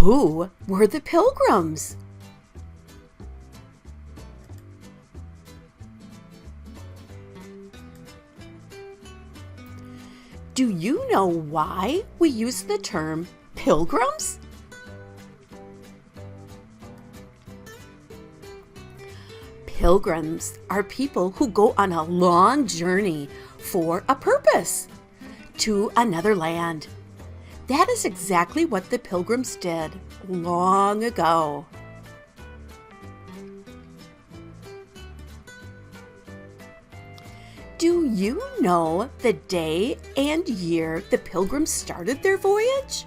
Who were the Pilgrims? Do you know why we use the term pilgrims? Pilgrims are people who go on a long journey for a purpose to another land. That is exactly what the Pilgrims did long ago. Do you know the day and year the Pilgrims started their voyage?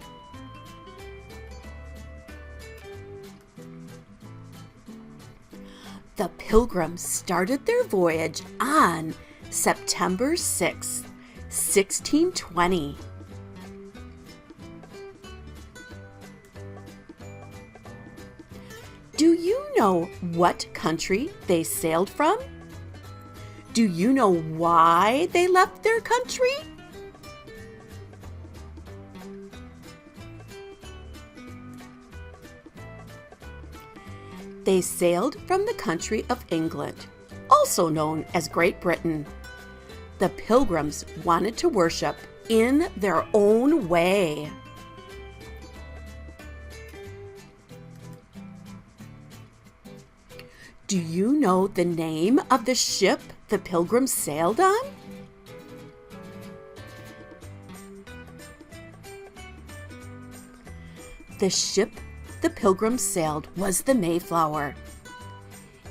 The Pilgrims started their voyage on September 6, 1620. Do you know what country they sailed from? Do you know why they left their country? They sailed from the country of England, also known as Great Britain. The Pilgrims wanted to worship in their own way. Do you know the name of the ship the Pilgrims sailed on? The ship the Pilgrims sailed was the Mayflower.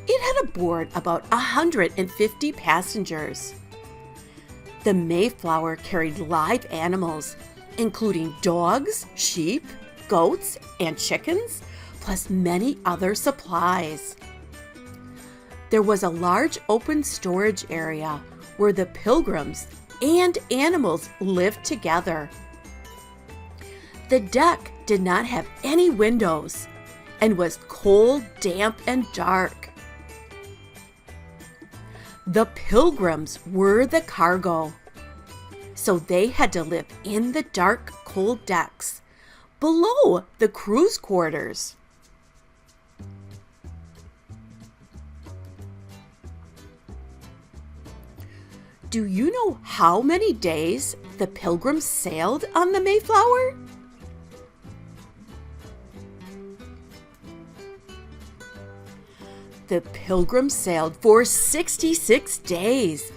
It had aboard about 150 passengers. The Mayflower carried live animals, including dogs, sheep, goats, and chickens, plus many other supplies. There was a large open storage area where the Pilgrims and animals lived together. The deck did not have any windows and was cold, damp, and dark. The Pilgrims were the cargo, so they had to live in the dark, cold decks below the crew's quarters. Do you know how many days the Pilgrims sailed on the Mayflower? The Pilgrims sailed for 66 days,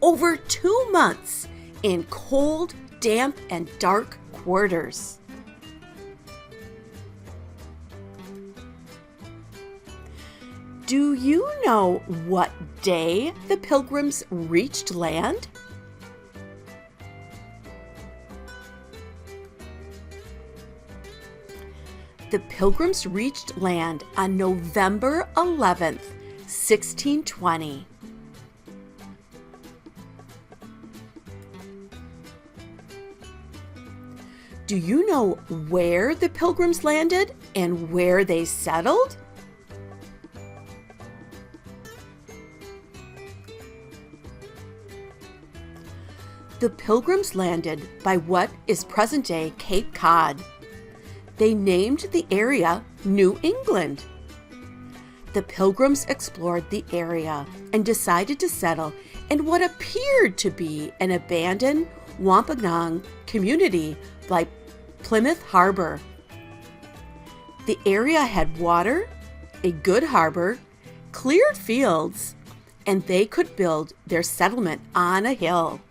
over 2 months, in cold, damp, and dark quarters. Do you know what day the Pilgrims reached land? The Pilgrims reached land on November 11th, 1620. Do you know where the Pilgrims landed and where they settled? The Pilgrims landed by what is present-day Cape Cod. They named the area New England. The Pilgrims explored the area and decided to settle in what appeared to be an abandoned Wampanoag community by Plymouth Harbor. The area had water, a good harbor, cleared fields, and they could build their settlement on a hill.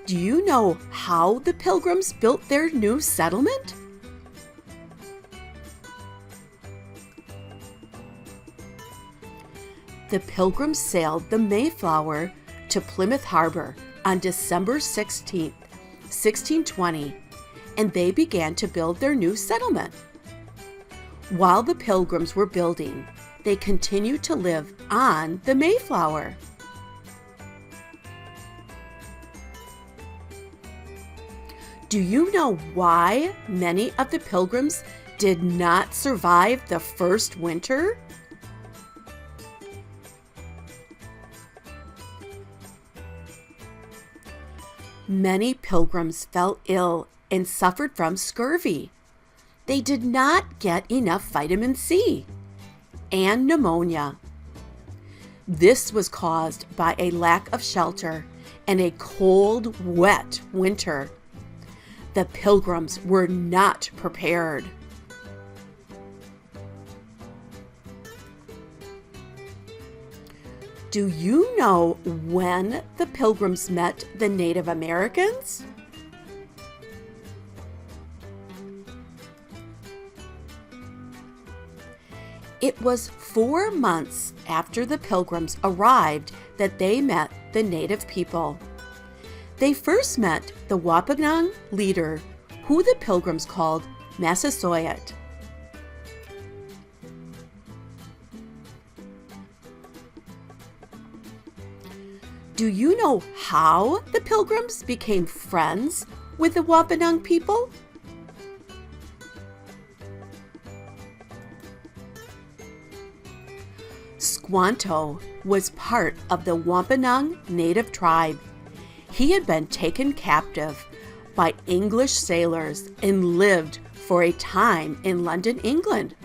Do you know how the Pilgrims built their new settlement? The Pilgrims sailed the Mayflower to Plymouth Harbor on December 16, 1620, and they began to build their new settlement. While the Pilgrims were building, they continued to live on the Mayflower. Do you know why many of the Pilgrims did not survive the first winter? Many pilgrims fell ill and suffered from scurvy. They did not get enough vitamin C and pneumonia. This was caused by a lack of shelter and a cold, wet winter. The Pilgrims were not prepared. Do you know when the Pilgrims met the Native Americans? It was 4 months after the Pilgrims arrived that they met the native people. They first met the Wampanoag leader, who the Pilgrims called Massasoit. Do you know how the Pilgrims became friends with the Wampanoag people? Squanto was part of the Wampanoag native tribe. He had been taken captive by English sailors and lived for a time in London, England.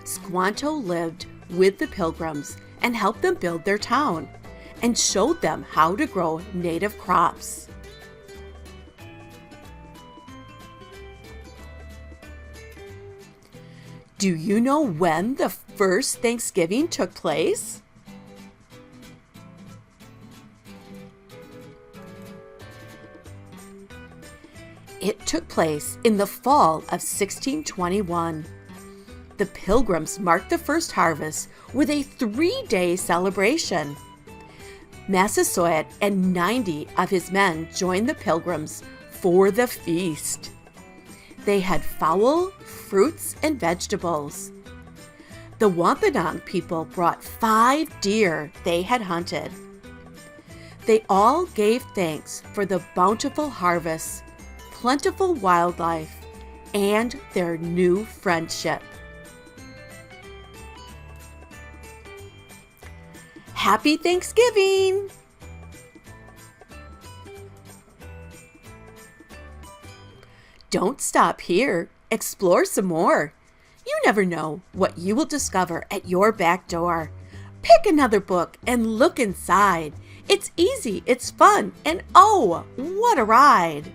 Squanto lived with the Pilgrims and helped them build their town and showed them how to grow native crops. Do you know when the first Thanksgiving took place? It took place in the fall of 1621. The Pilgrims marked the first harvest with a 3-day celebration. Massasoit and 90 of his men joined the Pilgrims for the feast. They had fowl, fruits, and vegetables. The Wampanoag people brought 5 deer they had hunted. They all gave thanks for the bountiful harvest, plentiful wildlife, and their new friendship. Happy Thanksgiving! Don't stop here. Explore some more. You never know what you will discover at your back door. Pick another book and look inside. It's easy, it's fun, and oh, what a ride!